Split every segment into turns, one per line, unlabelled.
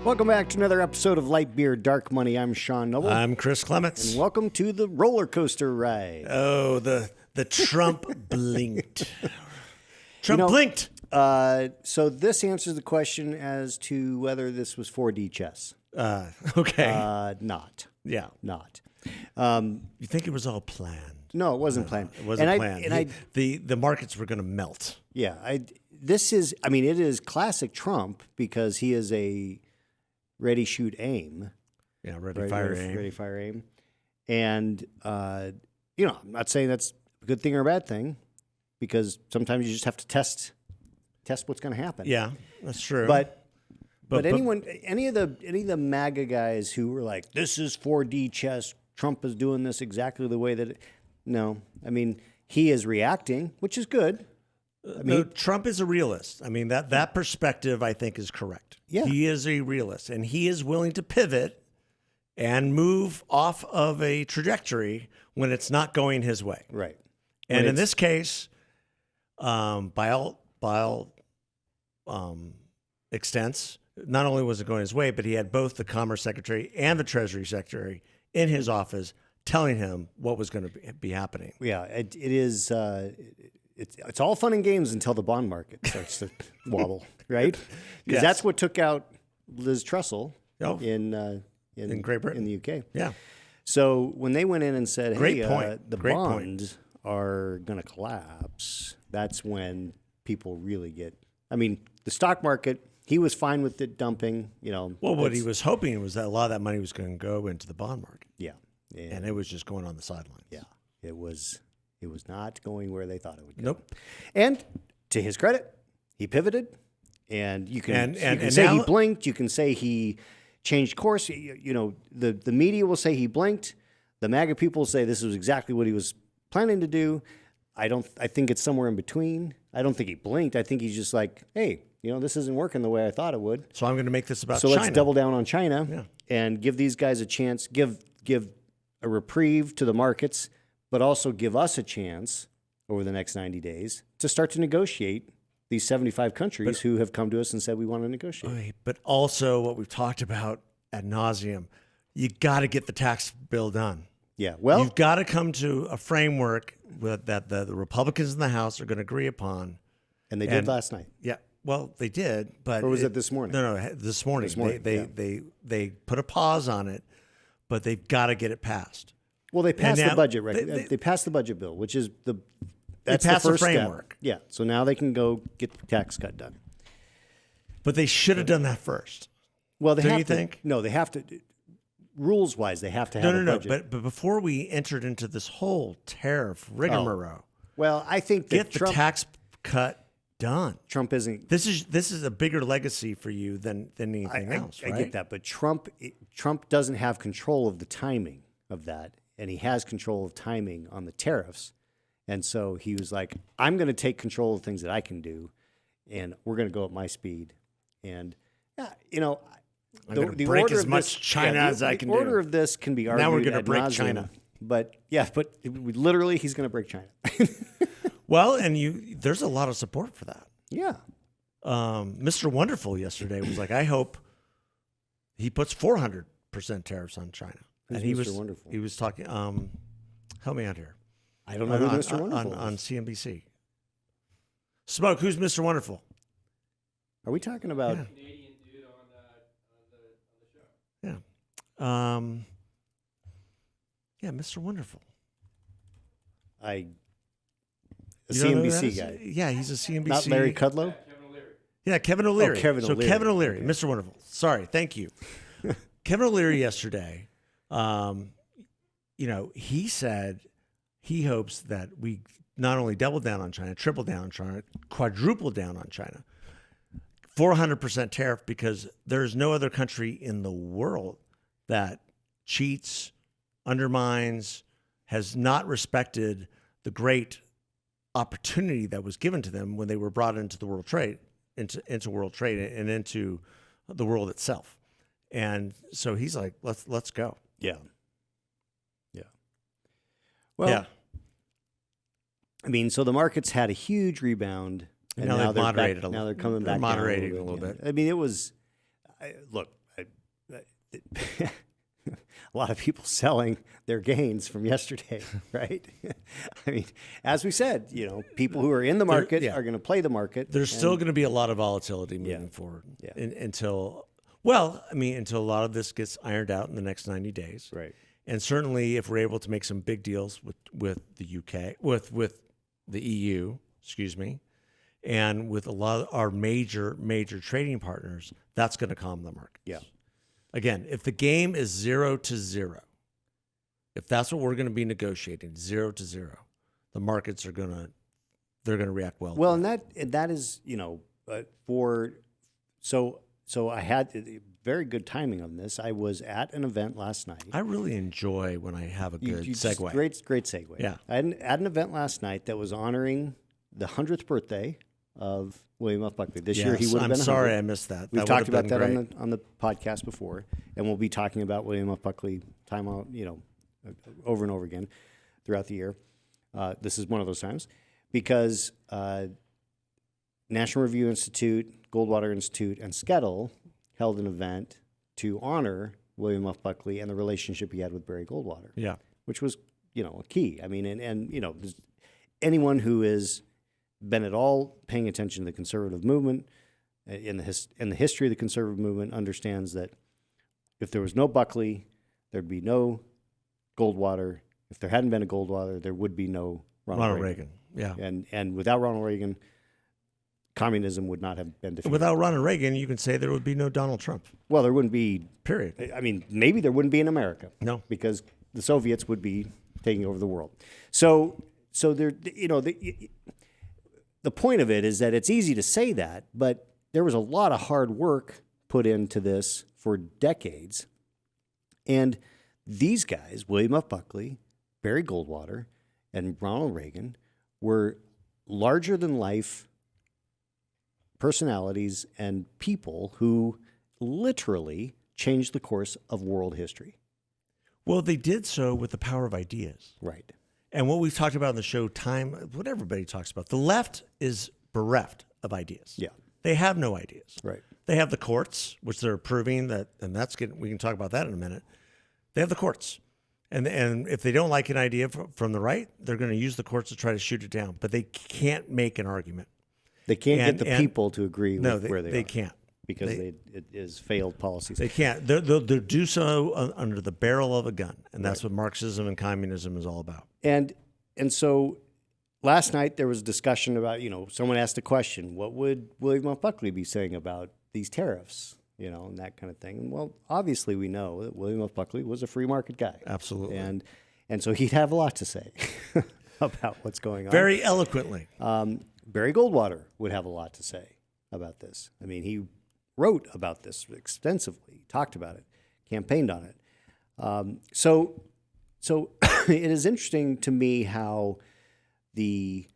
Welcome back to another episode of Light Beer, Dark Money. I'm Sean Noble.
I'm Chris Clements.
And welcome to the roller coaster ride.
Oh, the Trump blinked. Trump blinked.
So this answers the question as to whether this was 4D chess.
Okay.
Not.
Yeah.
Not.
You think it was all planned?
No, it wasn't planned.
It wasn't planned. The markets were going to melt.
Yeah. It is classic Trump because he is a ready, shoot, aim.
Yeah, ready, fire, aim.
Ready, fire, aim. And, I'm not saying that's a good thing or a bad thing because sometimes you just have to test what's going to happen.
Yeah, that's true.
But any of the MAGA guys who were like, this is 4D chess, Trump is doing this exactly the way that he is reacting, which is good.
Trump is a realist. That perspective, I think, is correct.
Yeah.
He is a realist, and he is willing to pivot and move off of a trajectory when it's not going his way.
Right.
And in this case, by all extents, not only was it going his way, but he had both the Commerce Secretary and the Treasury Secretary in his office telling him what was going to be happening.
Yeah, it is. It's all fun and games until the bond market starts to wobble, right? Because that's what took out Liz Trussell in
Great Britain,
in the UK.
Yeah.
So when they went in and said, the
Great
bonds are going to collapse, that's when people really get. The stock market. He was fine with it dumping.
What he was hoping was that a lot of that money was going to go into the bond market.
Yeah.
And it was just going on the sidelines.
Yeah. It was not going where they thought it would go.
Nope.
And to his credit, he pivoted. And you can say he blinked. You can say he changed course. The media will say he blinked. The MAGA people say this was exactly what he was planning to do. I think it's somewhere in between. I don't think he blinked. I think he's just like, hey, this isn't working the way I thought it would.
So I'm going to make this about China.
So let's double down on China and give these guys a chance, give a reprieve to the markets, but also give us a chance over the next 90 days to start to negotiate these 75 countries who have come to us and said we want to negotiate.
But also what we've talked about ad nauseum, you got to get the tax bill done.
Yeah, well,
you've got to come to a framework that the Republicans in the House are going to agree upon.
And they did last night.
Yeah, well, they did, but
or was it this morning?
No, this morning. They put a pause on it, but they've got to get it passed.
Well, they passed the budget. They passed the budget bill, which is that's
the first
framework. Step. Yeah, so now they can go get the tax cut done.
But they should have done that first.
Well, they
Don't
have
you
to.
Think?
No, they have to. Rules-wise, they have to have a budget.
But before we entered into this whole tariff rigmarole,
well, I think
that the tax cut done.
Trump isn't.
This is a bigger legacy for you than anything else. Right?
I get that, but Trump doesn't have control of the timing of that, and he has control of timing on the tariffs, and so he was like, "I'm going to take control of things that I can do, and we're going to go at my speed." And
I'm going to break as much China as I can do.
The order of this can be argued.
Now we're going to
ad
break
nauseam,
China.
But literally, he's going to break China.
Well, and there's a lot of support for that.
Yeah.
Mr. Wonderful yesterday was like, I hope he puts 400% tariffs on China.
Who's
and
Mr. Wonderful?
He was talking. Help me out here.
I don't know who Mr. Wonderful
on
is.
CNBC. Smoke. Who's Mr. Wonderful?
Are we talking about?
Yeah.
Canadian dude on the show.
Yeah. Mr. Wonderful.
A CNBC guy.
Yeah, he's a CNBC.
Not Larry Kudlow?
Kevin O'Leary.
Yeah, Kevin O'Leary.
Oh, Kevin O'Leary.
So Kevin O'Leary,
Okay.
Mr. Wonderful. Sorry, thank you. Kevin O'Leary yesterday, he said he hopes that we not only double down on China, triple down on China, quadruple down on China. 400% tariff because there's no other country in the world that cheats, undermines, has not respected the great opportunity that was given to them when they were brought into the world trade, into world trade and into the world itself. And so he's like, let's go.
Yeah. Well, so the markets had a huge rebound.
And now they've moderated a little.
Now they're coming back
moderating
down
a little bit.
It was, look, a lot of people selling their gains from yesterday, right? I mean, as we said, people who are in the market are going to play the market.
There's still going to be a lot of volatility moving forward until a lot of this gets ironed out in the next 90 days.
Right.
And certainly if we're able to make some big deals with the UK, with the EU, and with a lot of our major trading partners, that's going to calm the market.
Yeah.
Again, if the game is 0-0, if that's what we're going to be negotiating, 0-0, the markets are going to react well.
Well, and that is, so I had very good timing on this. I was at an event last night.
I really enjoy when I have a good segue.
Great segue.
Yeah.
I had at an event last night that was honoring the 100th birthday of William F. Buckley. This year he would have been 100.
I'm sorry I missed that.
We've talked about that on the podcast before, and we'll be talking about William F. Buckley over and over again throughout the year. This is one of those times because National Review Institute, Goldwater Institute, and Skettle held an event to honor William F. Buckley and the relationship he had with Barry Goldwater.
Yeah,
which was a key. I mean, and anyone who is been at all paying attention to the conservative movement in the history of the conservative movement understands that if there was no Buckley, there'd be no Goldwater. If there hadn't been a Goldwater, there would be no Ronald Reagan.
Yeah,
and without Ronald Reagan, communism would not have been defeated.
Without Ronald Reagan, you can say there would be no Donald Trump.
Well, there wouldn't be.
Period.
I mean, maybe there wouldn't be in America.
No,
because the Soviets would be taking over the world. So there, the point of it is that it's easy to say that, but there was a lot of hard work put into this for decades. And these guys, William F. Buckley, Barry Goldwater, and Ronald Reagan, were larger than life personalities and people who literally changed the course of world history.
Well, they did so with the power of ideas.
Right.
And what we've talked about in the show, what everybody talks about, the left is bereft of ideas.
Yeah.
They have no ideas.
Right.
They have the courts, which they're approving that, and we can talk about that in a minute. They have the courts. And if they don't like an idea from the right, they're going to use the courts to try to shoot it down. But they can't make an argument.
They can't get the people to agree with where they are.
They can't.
Because it is failed policies.
They can't. They'll do so under the barrel of a gun. And that's what Marxism and communism is all about.
And so last night there was a discussion about, someone asked a question, what would William F. Buckley be saying about these tariffs, and that kind of thing. And well, obviously we know that William F. Buckley was a free market guy.
Absolutely.
And so he'd have a lot to say about what's going on.
Very eloquently.
Barry Goldwater would have a lot to say about this. I mean, he wrote about this extensively, talked about it, campaigned on it. So it is interesting to me how the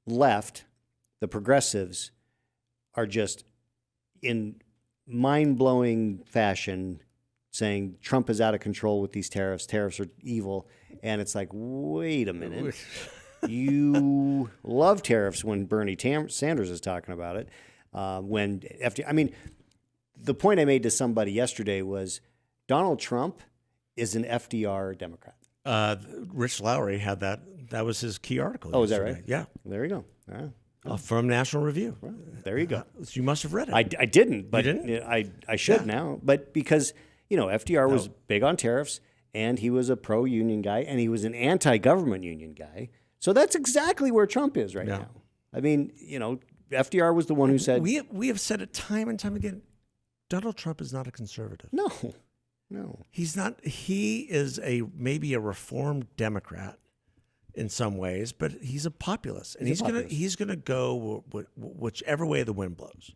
left, the progressives, are just in mind-blowing fashion saying Trump is out of control with these tariffs. Tariffs are evil. And it's like, wait a minute. You love tariffs when Bernie Sanders is talking about it. The point I made to somebody yesterday was Donald Trump is an FDR Democrat.
Rich Lowry had that. That was his key article.
Oh, is that right?
Yeah.
There you go.
From National Review.
Well, there you go.
You must have read it.
I didn't, but
you didn't?
I should now. But because, FDR was big on tariffs, and he was a pro-union guy, and he was an anti-government union guy. So that's exactly where Trump is right now. I mean, FDR was the one who said...
We have said it time and time again, Donald Trump is not a conservative.
No.
He's not. He is maybe a reformed Democrat in some ways, but he's a populist, and he's gonna go whichever way the wind blows.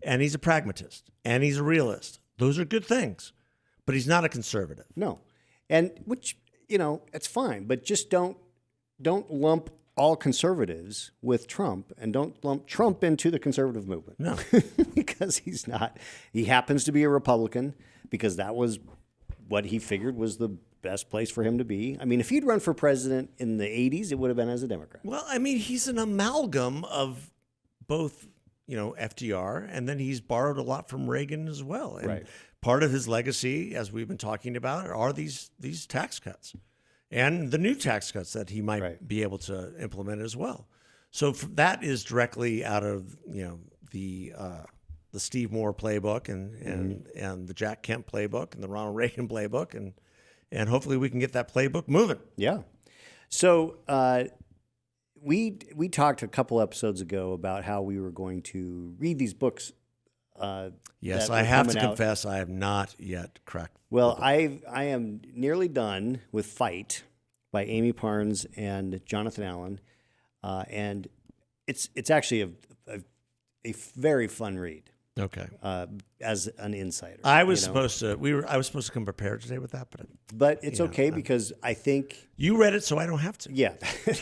And he's a pragmatist, and he's a realist. Those are good things, but he's not a conservative.
No, and which it's fine, but just don't lump all conservatives with Trump, and don't lump Trump into the conservative movement.
No,
because he's not. He happens to be a Republican because that was what he figured was the best place for him to be. I mean, if he'd run for president in the 80s, it would have been as a Democrat.
Well, I mean, he's an amalgam of both FDR, and then he's borrowed a lot from Reagan as well. And
Right.
part of his legacy, as we've been talking about, are these tax cuts and the new tax cuts that he might be able to implement as well. So that is directly out of the Steve Moore playbook and the Jack Kemp playbook and the Ronald Reagan playbook, and hopefully we can get that playbook moving.
Yeah. So we talked a couple episodes ago about how we were going to read these books.
Yes, I have to confess I have not yet cracked.
Well, I am nearly done with Fight by Amy Parnes and Jonathan Allen, and it's actually a very fun read.
Okay.
As an insider,
I was supposed to come prepared today with that,
but it's okay because I think
you read it, so I don't have to.
Yeah,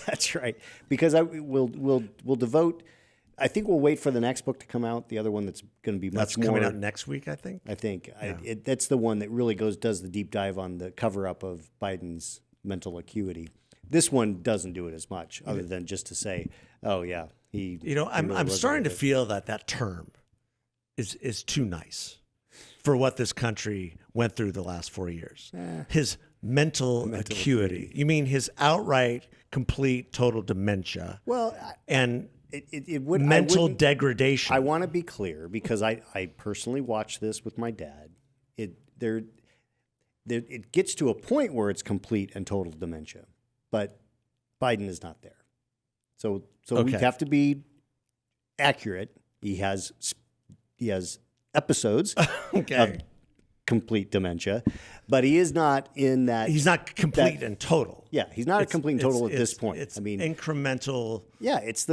that's right. Because we'll devote. I think we'll wait for the next book to come out. The other one that's going to be much more
coming out next week, I think.
Yeah. That's the one that really does the deep dive on the cover up of Biden's mental acuity. This one doesn't do it as much, other than just to say, oh yeah, he.
I'm starting to feel that term is too nice for what this country went through the last 4 years. His mental acuity. You mean his outright, complete, total dementia?
Well,
and
it would
mental degradation.
I want to be clear because I personally watched this with my dad. It gets to a point where it's complete and total dementia, but Biden is not there. So we have to be accurate. He has episodes of complete dementia, but he is not in that.
He's not complete and total.
Yeah, he's not a complete and total at this point.
It's incremental.
Yeah, it's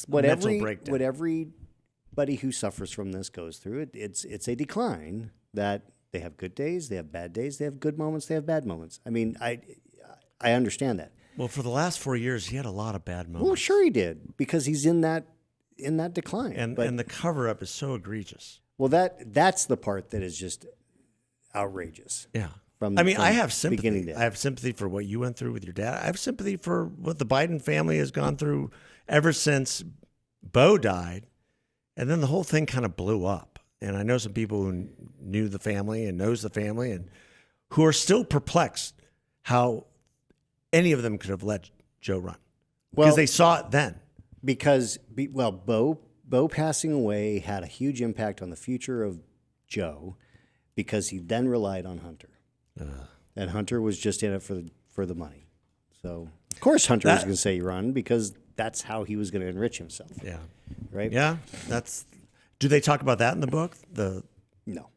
what everybody who suffers from this goes through. It's a decline that they have good days, they have bad days, they have good moments, they have bad moments. I mean, I understand that.
Well, for the last 4 years, he had a lot of bad moments.
Well, sure he did because he's in that decline.
And the cover up is so egregious.
Well, that's the part that is just outrageous.
Yeah.
I
have sympathy.
Beginning to end.
I have sympathy for what you went through with your dad. I have sympathy for what the Biden family has gone through ever since Beau died. And then the whole thing kind of blew up. And I know some people who knew the family and knows the family and who are still perplexed how any of them could have let Joe run. Because they saw it then.
Because, Beau passing away had a huge impact on the future of Joe because he then relied on Hunter. And Hunter was just in it for the money. So, of course, Hunter was going to say run because that's how he was going to enrich himself.
Yeah.
Right?
Yeah. Do they talk about that in the book?
No.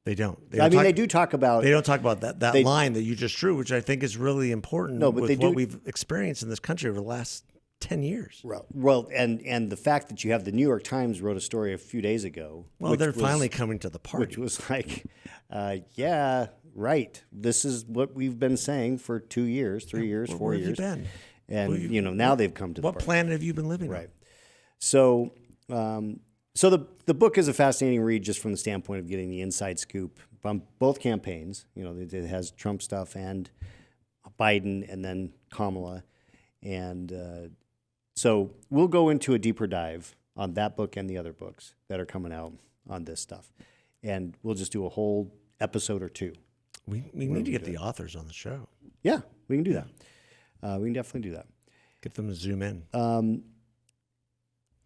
They don't.
They do talk about...
They don't talk about that line that you just drew, which I think is really important with what we've experienced in this country over the last 10 years.
Well, and the fact that you have the New York Times wrote a story a few days ago.
Well, they're finally coming to the party.
Which was like, yeah, right. This is what we've been saying for 2 years, 3 years, 4 years.
Where have you been?
And, now they've come to the party.
What planet have you been living on?
Right. So, the book is a fascinating read just from the standpoint of getting the inside scoop from both campaigns. It has Trump stuff and Biden and then Kamala. And so we'll go into a deeper dive on that book and the other books that are coming out on this stuff. And we'll just do a whole episode or two.
We need to get the authors on the show.
Yeah, we can do that. We can definitely do that.
Get them to zoom in.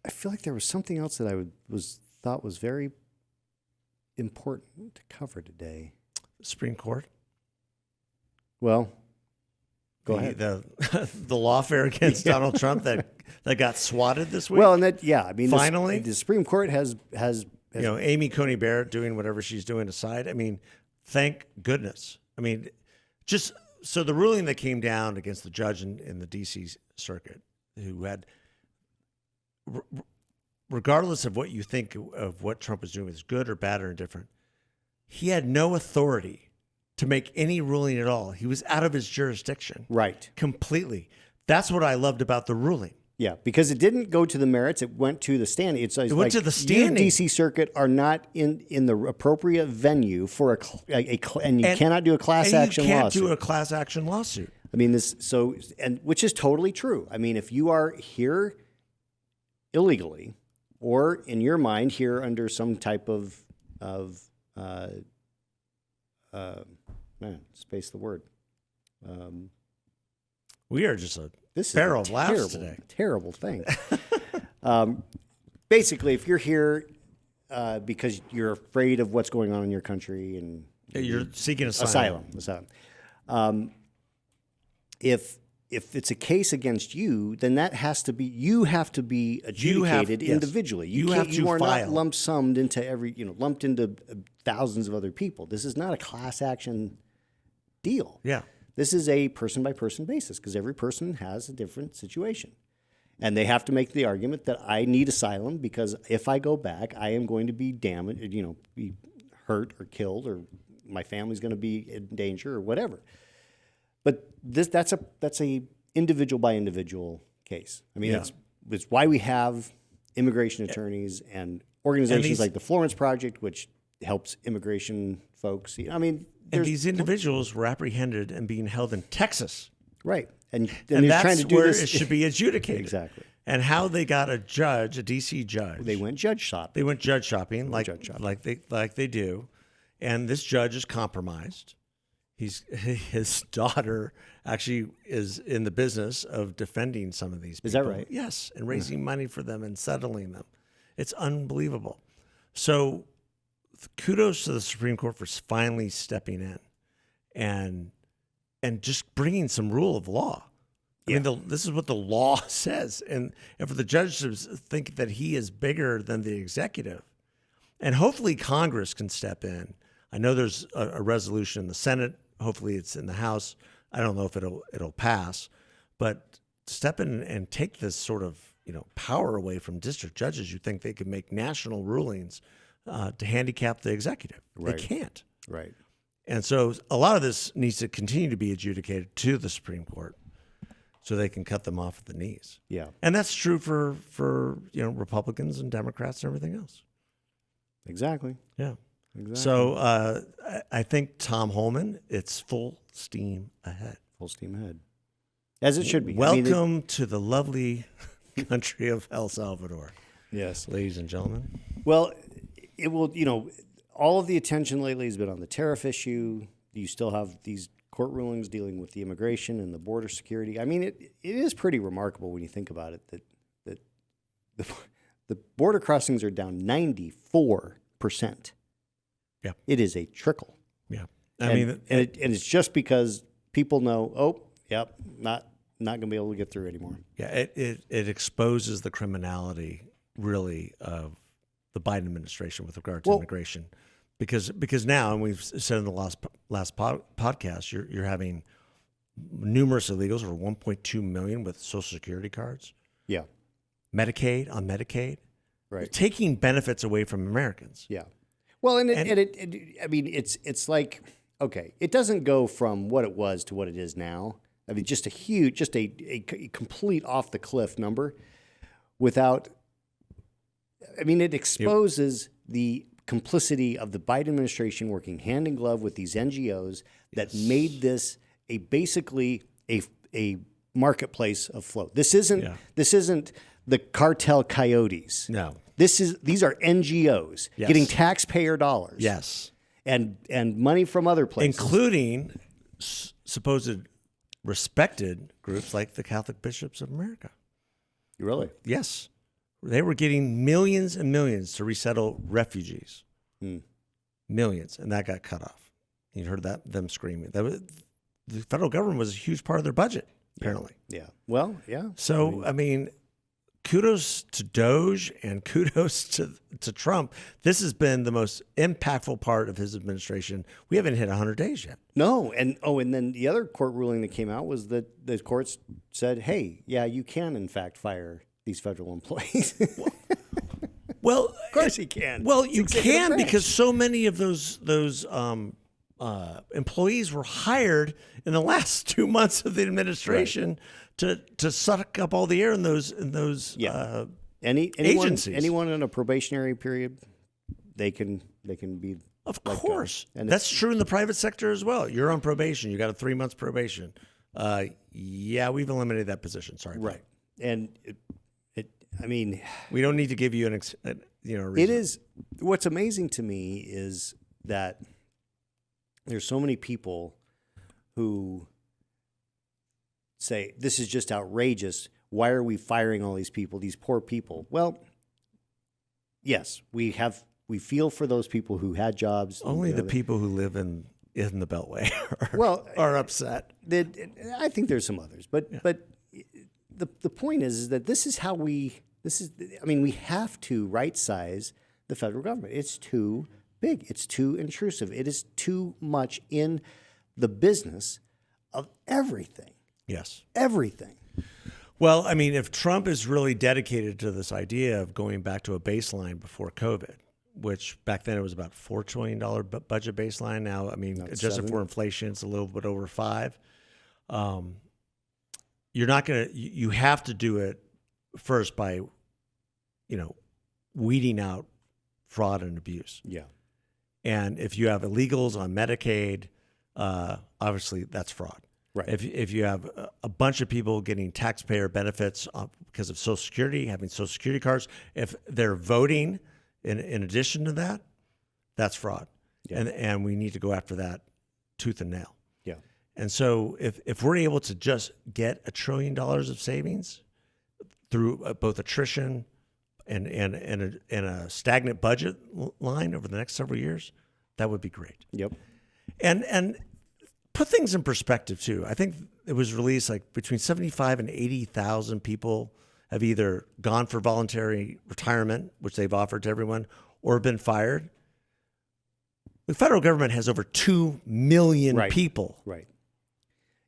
I feel like there was something else that I thought was very important to cover today.
Supreme Court?
Well, go ahead.
The lawfare against Donald Trump that got swatted this week.
Well, and
finally,
the Supreme Court has
Amy Coney Barrett doing whatever she's doing aside. I mean, thank goodness. I mean, just so the ruling that came down against the judge in the D.C. Circuit, who had, regardless of what you think of what Trump was doing, is good or bad or indifferent, he had no authority to make any ruling at all. He was out of his jurisdiction.
Right.
Completely. That's what I loved about the ruling.
Yeah, because it didn't go to the merits. It went to the standing. It
went to the standing.
You, D.C. Circuit, are not in the appropriate venue for and you cannot do a class action lawsuit.
You can't do a class action lawsuit.
I mean, which is totally true. I mean, if you are here illegally or in your mind, here under some type of space the word.
We are just
This
barrel
is
of laughs today.
Terrible thing. Basically, if you're here because you're afraid of what's going on in your country and
you're seeking asylum.
If it's a case against you, then that has to be you have to be adjudicated individually. You are not lump summed into lumped into thousands of other people. This is not a class action deal.
Yeah.
This is a person by person basis because every person has a different situation. And they have to make the argument that I need asylum because if I go back, I am going to be damaged, be hurt or killed, or my family's going to be in danger or whatever. But that's a individual by individual case. I mean, it's why we have immigration attorneys and organizations like the Florence Project, which helps immigration folks. I mean,
and these individuals were apprehended and being held in Texas.
Right. And
that's
trying to do
where
this.
It should be adjudicated.
Exactly.
And how they got a judge, a D.C. judge.
They went judge shopping.
They went judge shopping like they do. And this judge is compromised. His daughter actually is in the business of defending some of these people.
Is that right?
Yes, and raising money for them and settling them. It's unbelievable. So kudos to the Supreme Court for finally stepping in and just bringing some rule of law. I mean, this is what the law says. And for the judge to think that he is bigger than the executive, and hopefully Congress can step in. I know there's a resolution in the Senate. Hopefully it's in the House. I don't know if it'll pass, but step in and take this sort of power away from district judges. You think they could make national rulings to handicap the executive?
Right.
They can't.
Right.
And so a lot of this needs to continue to be adjudicated to the Supreme Court, so they can cut them off at the knees.
Yeah.
And that's true for Republicans and Democrats and everything else.
Exactly.
Yeah.
Exactly.
So I think Tom Holman, it's full steam ahead.
Full steam ahead. As it should be.
Welcome to the lovely country of El Salvador.
Yes.
Ladies and gentlemen.
Well, it will, all of the attention lately has been on the tariff issue. You still have these court rulings dealing with the immigration and the border security. I mean, it is pretty remarkable when you think about it that the border crossings are down 94%.
Yeah,
it is a trickle.
Yeah,
and it's just because people know, not going to be able to get through anymore.
Yeah, it exposes the criminality really of the Biden administration with regard to immigration. Because now, and we've said in the last podcast, you're having numerous illegals, over 1.2 million with Social Security cards.
Yeah.
Medicaid.
Right.
You're taking benefits away from Americans.
Yeah. Well, it's like, okay, it doesn't go from what it was to what it is now. I mean, just a complete off the cliff number it exposes the complicity of the Biden administration working hand in glove with these NGOs that made this basically a marketplace of float. This isn't the cartel coyotes.
No.
These are NGOs getting taxpayer dollars.
Yes.
And money from other places,
including supposed respected groups like the Catholic Bishops of America.
Really?
Yes. They were getting millions and millions to resettle refugees. Millions, and that got cut off. You heard them screaming. The federal government was a huge part of their budget, apparently.
Yeah. Well, yeah.
So, kudos to Doge and kudos to Trump. This has been the most impactful part of his administration. We haven't hit 100 days yet.
No. And then the other court ruling that came out was that the courts said, hey, yeah, you can, in fact, fire these federal employees.
Well,
of course he can.
Well, you can because so many of those employees were hired in the last 2 months of the administration to suck up all the air in those agencies.
Anyone in a probationary period, they can be.
Of course, and that's true in the private sector as well. You're on probation. You got a 3 months probation. We've eliminated that position. Sorry.
Right, and I mean,
we don't need to give you reason.
It is. What's amazing to me is that there's so many people who say, this is just outrageous. Why are we firing all these people, these poor people? Well, yes, we feel for those people who had jobs.
Only the people who live in the Beltway are upset.
I think there's some others, but the point is that this is how we have to right size the federal government. It's too big. It's too intrusive. It is too much in the business of everything.
Yes.
Everything.
Well, I mean, if Trump is really dedicated to this idea of going back to a baseline before COVID, which back then it was about $4 trillion budget baseline. Now, I mean, adjusted for inflation, it's a little bit over $5. You're not going to, you have to do it first by, weeding out fraud and abuse.
Yeah.
And if you have illegals on Medicaid, obviously that's fraud.
Right.
If you have a bunch of people getting taxpayer benefits because of Social Security, having Social Security cards, if they're voting in addition to that, that's fraud. Yeah. And we need to go after that tooth and nail.
Yeah.
And so if we're able to just get $1 trillion of savings through both attrition and a stagnant budget line over the next several years, that would be great.
Yep.
And put things in perspective too. I think it was released like between 75 and 80,000 people have either gone for voluntary retirement, which they've offered to everyone, or been fired. The federal government has over 2 million people.
Right.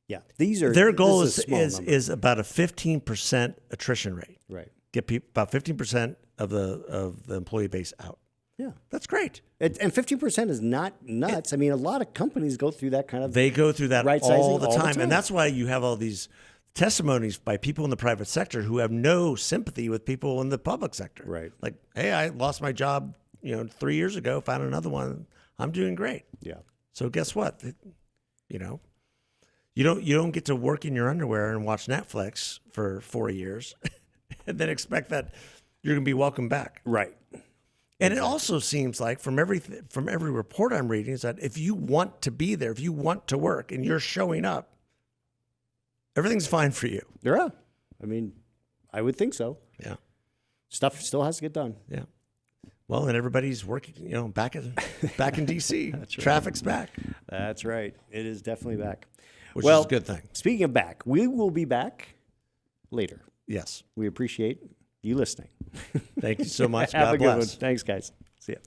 Yeah.
Their goal is about a 15% attrition rate.
Right.
Get about 15% of the employee base out.
Yeah.
That's great.
And 15% is not nuts. I mean, a lot of companies go through that kind of
They go through that
right-sizing
all the time.
time.
And that's why you have all these testimonies by people in the private sector who have no sympathy with people in the public sector.
Right.
Like, hey, I lost my job, 3 years ago, found another one. I'm doing great.
Yeah.
So guess what? You don't get to work in your underwear and watch Netflix for 4 years and then expect that you're going to be welcome back.
Right.
And it also seems like from every report I'm reading is that if you want to be there, if you want to work and you're showing up, everything's fine for you.
Yeah. I mean, I would think so.
Yeah.
Stuff still has to get done.
Yeah. Well, and everybody's working, back in DC.
That's right.
Traffic's back.
That's right. It is definitely back.
Which is a good thing.
Speaking of back, we will be back later.
Yes.
We appreciate you listening.
Thank you so much.
Have
God
a good
bless.
one. Thanks, guys. See ya.